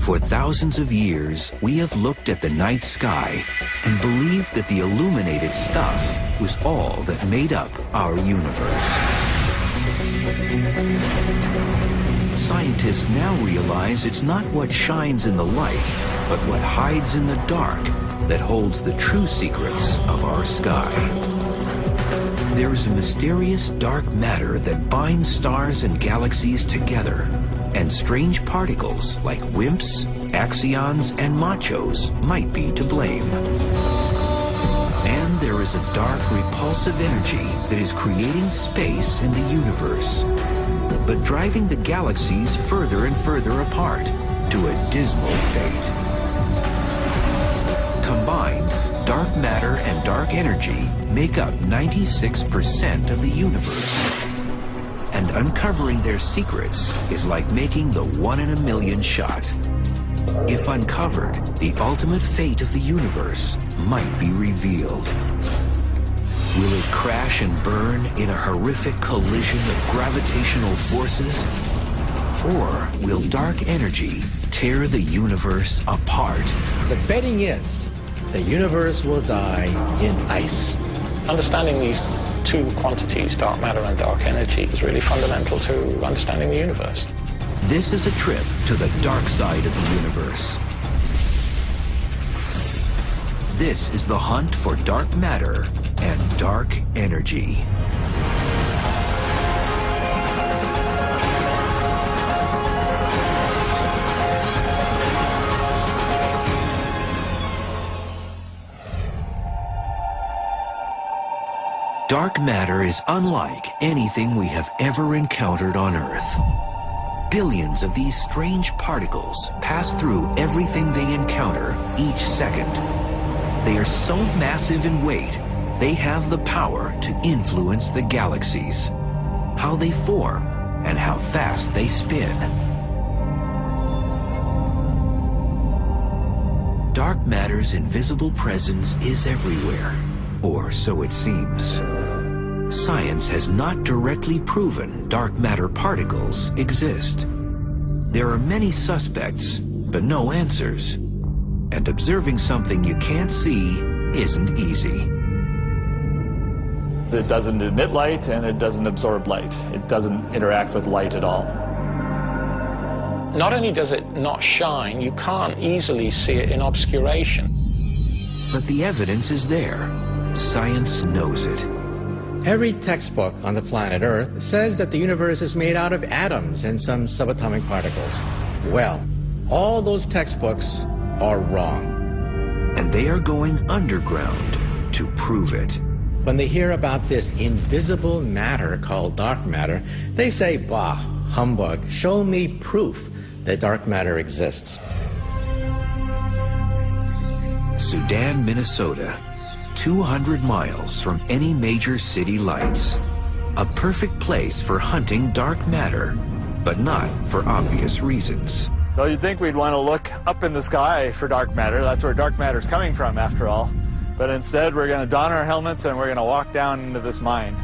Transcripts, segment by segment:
For thousands of years, we have looked at the night sky and believed that the illuminated stuff was all that made up our universe. Scientists now realize it's not what shines in the light, but what hides in the dark that holds the true secrets of our sky. There is a mysterious dark matter that binds stars and galaxies together, and strange particles like WIMPs, axions, and machos might be to blame. And there is a dark, repulsive energy that is creating space in the universe, but driving the galaxies further and further apart to a dismal fate. Combined, dark matter and dark energy make up 96% of the universe. And uncovering their secrets is like making the one-in-a-million shot. If uncovered, the ultimate fate of the universe might be revealed. Will it crash and burn in a horrific collision of gravitational forces? Or will dark energy tear the universe apart? The betting is the universe will die in ice. Understanding these two quantities, dark matter and dark energy, is really fundamental to understanding the universe. This is a trip to the dark side of the universe. This is the hunt for dark matter and dark energy. Dark matter is unlike anything we have ever encountered on Earth. Billions of these strange particles pass through everything they encounter each second. They are so massive in weight, they have the power to influence the galaxies, how they form, and how fast they spin. Dark matter's invisible presence is everywhere, or so it seems. Science has not directly proven dark matter particles exist. There are many suspects, but no answers. And observing something you can't see isn't easy. It doesn't emit light and it doesn't absorb light. It doesn't interact with light at all. Not only does it not shine, you can't easily see it in obscuration. But the evidence is there. Science knows it. Every textbook on the planet Earth says that the universe is made out of atoms and some subatomic particles. Well, all those textbooks are wrong. And they are going underground to prove it. When they hear about this invisible matter called dark matter, they say, bah, humbug, show me proof that dark matter exists. Sudan, Minnesota. 200 miles from any major city lights. A perfect place for hunting dark matter, but not for obvious reasons. So you'd think we'd want to look up in the sky for dark matter. That's where dark matter's coming from, after all. But instead, we're going to don our helmets and we're going to walk down into this mine.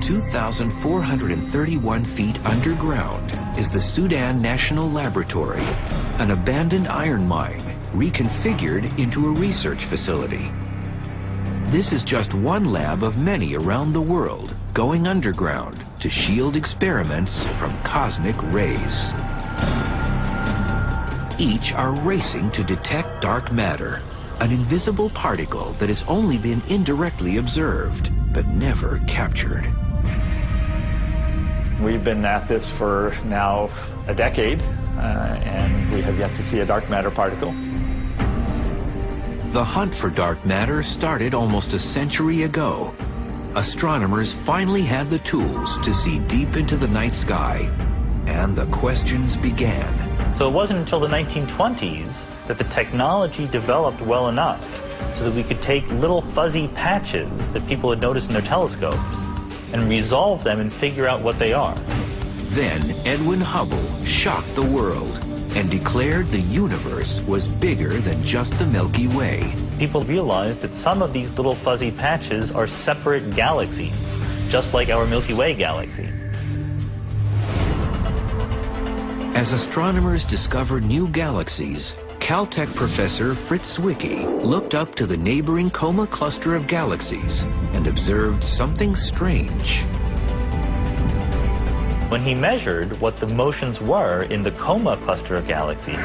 2,431 feet underground is the Sudan National Laboratory, an abandoned iron mine reconfigured into a research facility. This is just one lab of many around the world going underground to shield experiments from cosmic rays. Each are racing to detect dark matter, an invisible particle that has only been indirectly observed, but never captured. We've been at this for now a decade, and we have yet to see a dark matter particle. The hunt for dark matter started almost a century ago. Astronomers finally had the tools to see deep into the night sky, and the questions began. So it wasn't until the 1920s that the technology developed well enough so that we could take little fuzzy patches that people had noticed in their telescopes and resolve them and figure out what they are. Then Edwin Hubble shocked the world and declared the universe was bigger than just the Milky Way. People realized that some of these little fuzzy patches are separate galaxies, just like our Milky Way galaxy. As astronomers discovered new galaxies, Caltech professor Fritz Zwicky looked up to the neighboring Coma cluster of galaxies and observed something strange. When he measured what the motions were in the Coma cluster of galaxies,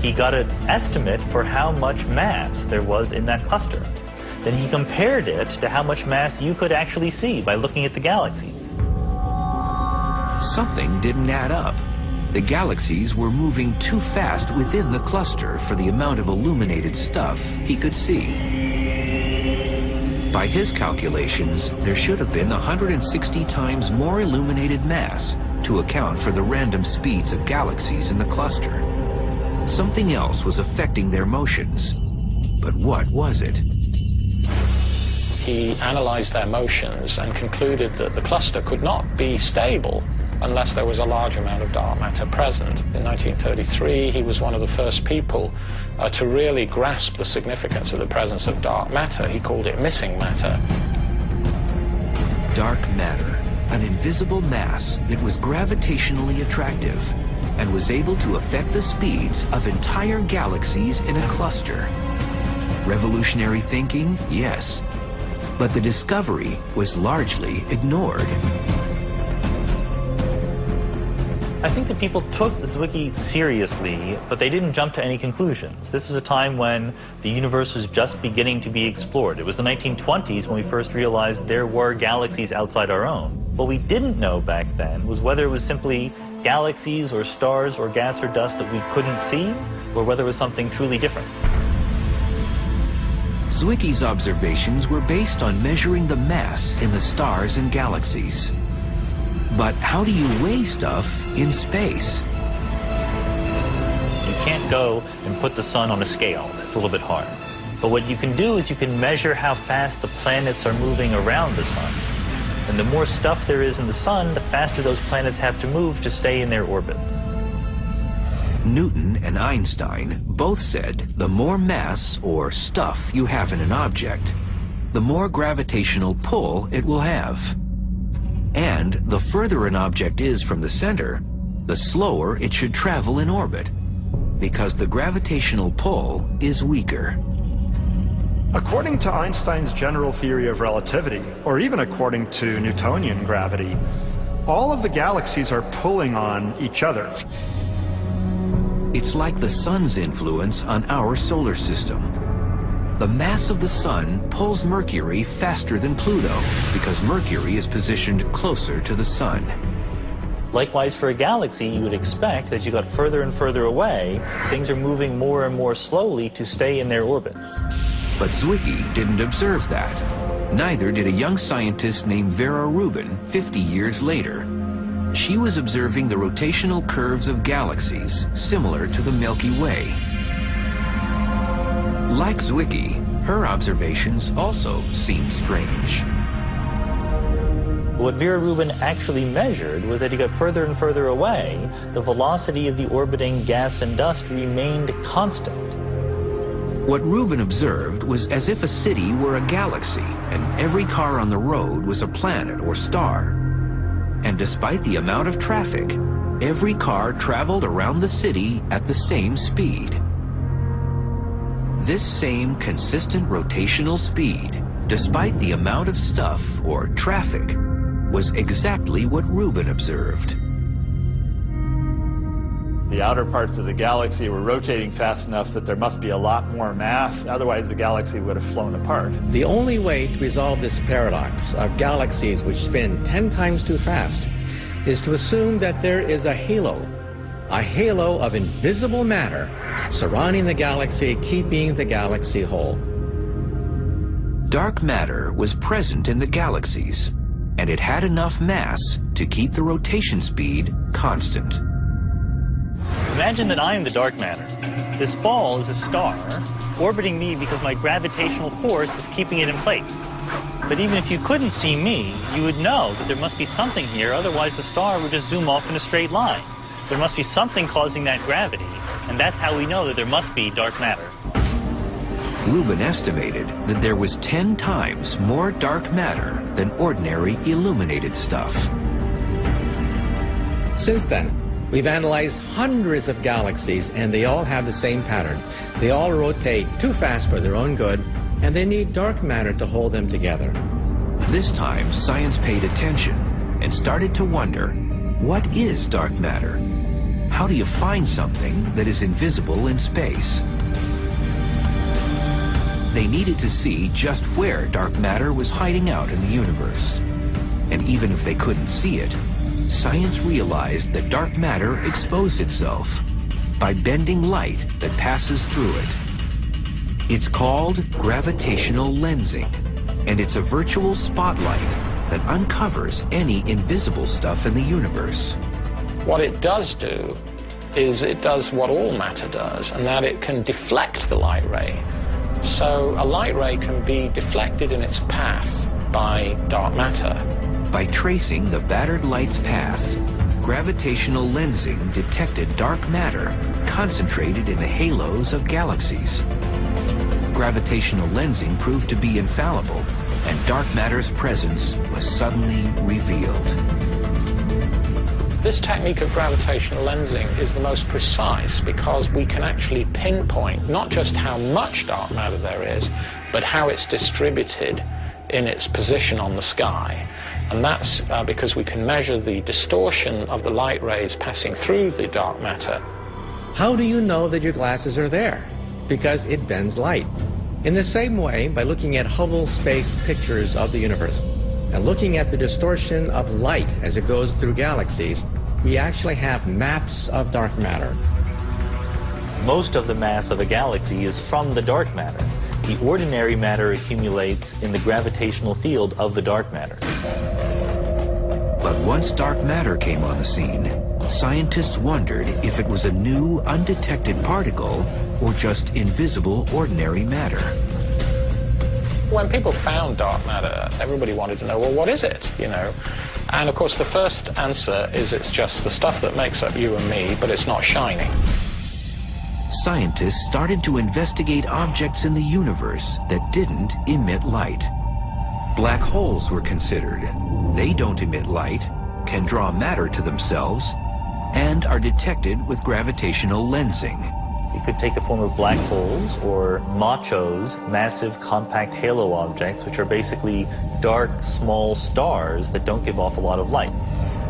he got an estimate for how much mass there was in that cluster. Then he compared it to how much mass you could actually see by looking at the galaxies. Something didn't add up. The galaxies were moving too fast within the cluster for the amount of illuminated stuff he could see. By his calculations, there should have been 160 times more illuminated mass to account for the random speeds of galaxies in the cluster. Something else was affecting their motions. But what was it? He analyzed their motions and concluded that the cluster could not be stable unless there was a large amount of dark matter present. In 1933, he was one of the first people to really grasp the significance of the presence of dark matter. He called it missing matter. Dark matter, an invisible mass that was gravitationally attractive and was able to affect the speeds of entire galaxies in a cluster. Revolutionary thinking? Yes. But the discovery was largely ignored. I think that people took Zwicky seriously, but they didn't jump to any conclusions. This was a time when the universe was just beginning to be explored. It was the 1920s when we first realized there were galaxies outside our own. What we didn't know back then was whether it was simply galaxies or stars or gas or dust that we couldn't see, or whether it was something truly different. Zwicky's observations were based on measuring the mass in the stars and galaxies. But how do you weigh stuff in space? You can't go and put the sun on a scale. It's a little bit hard. But what you can do is you can measure how fast the planets are moving around the sun. And the more stuff there is in the sun, the faster those planets have to move to stay in their orbits. Newton and Einstein both said the more mass or stuff you have in an object, the more gravitational pull it will have. And the further an object is from the center, the slower it should travel in orbit, because the gravitational pull is weaker. According to Einstein's general theory of relativity, or even according to Newtonian gravity, all of the galaxies are pulling on each other. It's like the sun's influence on our solar system. The mass of the sun pulls Mercury faster than Pluto because Mercury is positioned closer to the sun. Likewise, for a galaxy, you would expect that you got further and further away, things are moving more and more slowly to stay in their orbits. But Zwicky didn't observe that. Neither did a young scientist named Vera Rubin 50 years later. She was observing the rotational curves of galaxies similar to the Milky Way. Like Zwicky, her observations also seemed strange. What Vera Rubin actually measured was that he got further and further away, the velocity of the orbiting gas and dust remained constant. What Rubin observed was as if a city were a galaxy and every car on the road was a planet or star. And despite the amount of traffic, every car traveled around the city at the same speed. This same consistent rotational speed, despite the amount of stuff or traffic, was exactly what Rubin observed. The outer parts of the galaxy were rotating fast enough that there must be a lot more mass, otherwise the galaxy would have flown apart. The only way to resolve this paradox of galaxies which spin 10 times too fast is to assume that there is a halo of invisible matter surrounding the galaxy, keeping the galaxy whole. Dark matter was present in the galaxies, and it had enough mass to keep the rotation speed constant. Imagine that I am the dark matter. This ball is a star orbiting me because my gravitational force is keeping it in place. But even if you couldn't see me, you would know that there must be something here, otherwise the star would just zoom off in a straight line. There must be something causing that gravity, and that's how we know that there must be dark matter. Rubin estimated that there was 10 times more dark matter than ordinary illuminated stuff. Since then, We've analyzed hundreds of galaxies, and they all have the same pattern. They all rotate too fast for their own good, and they need dark matter to hold them together. This time, science paid attention and started to wonder, what is dark matter? How do you find something that is invisible in space? They needed to see just where dark matter was hiding out in the universe. And even if they couldn't see it, science realized that dark matter exposed itself by bending light that passes through it. It's called gravitational lensing, and it's a virtual spotlight that uncovers any invisible stuff in the universe. What it does do is it does what all matter does, and that it can deflect the light ray. So a light ray can be deflected in its path by dark matter. By tracing the battered light's path, gravitational lensing detected dark matter concentrated in the halos of galaxies. Gravitational lensing proved to be infallible, and dark matter's presence was suddenly revealed. This technique of gravitational lensing is the most precise because we can actually pinpoint not just how much dark matter there is, but how it's distributed in its position on the sky. And that's because we can measure the distortion of the light rays passing through the dark matter. How do you know that your glasses are there? Because it bends light. In the same way, by looking at Hubble space pictures of the universe and looking at the distortion of light as it goes through galaxies, we actually have maps of dark matter. Most of the mass of a galaxy is from the dark matter. The ordinary matter accumulates in the gravitational field of the dark matter. But once dark matter came on the scene, scientists wondered if it was a new, undetected particle or just invisible, ordinary matter. When people found dark matter, everybody wanted to know, well, what is it, you know? And of course, the first answer is it's just the stuff that makes up you and me, but it's not shining. Scientists started to investigate objects in the universe that didn't emit light. Black holes were considered. They don't emit light, can draw matter to themselves, and are detected with gravitational lensing. You could take the form of black holes or MACHOs, massive compact halo objects, which are basically dark, small stars that don't give off a lot of light.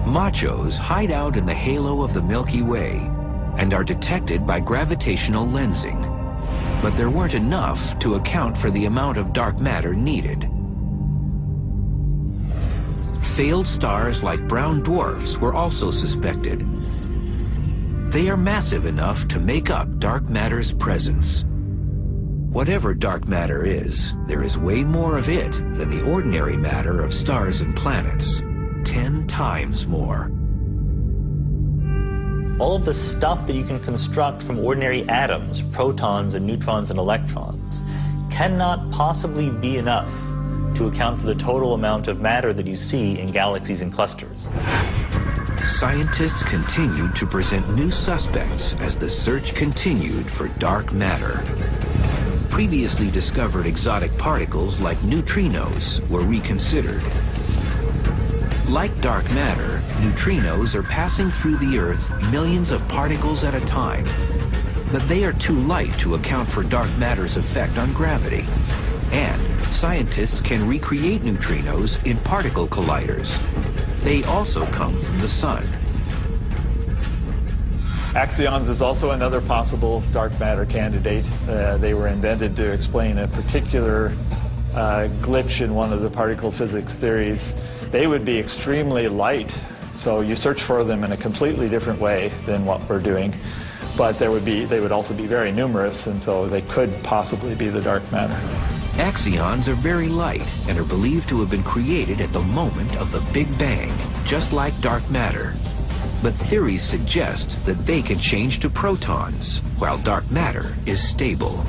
MACHOs hide out in the halo of the Milky Way and are detected by gravitational lensing. But there weren't enough to account for the amount of dark matter needed. Failed stars like brown dwarfs were also suspected. They are massive enough to make up dark matter's presence. Whatever dark matter is, there is way more of it than the ordinary matter of stars and planets. 10 times more. All of the stuff that you can construct from ordinary atoms, protons and neutrons and electrons, cannot possibly be enough to account for the total amount of matter that you see in galaxies and clusters. Scientists continued to present new suspects as the search continued for dark matter. Previously discovered exotic particles like neutrinos were reconsidered. Like dark matter, neutrinos are passing through the Earth millions of particles at a time. But they are too light to account for dark matter's effect on gravity. And scientists can recreate neutrinos in particle colliders. They also come from the sun. Axions is also another possible dark matter candidate. They were invented to explain a particular glitch in one of the particle physics theories. They would be extremely light, so you search for them in a completely different way than what we're doing. But they would also be very numerous, and so they could possibly be the dark matter. Axions are very light and are believed to have been created at the moment of the Big Bang, just like dark matter. But theories suggest that they can change to protons, while dark matter is stable.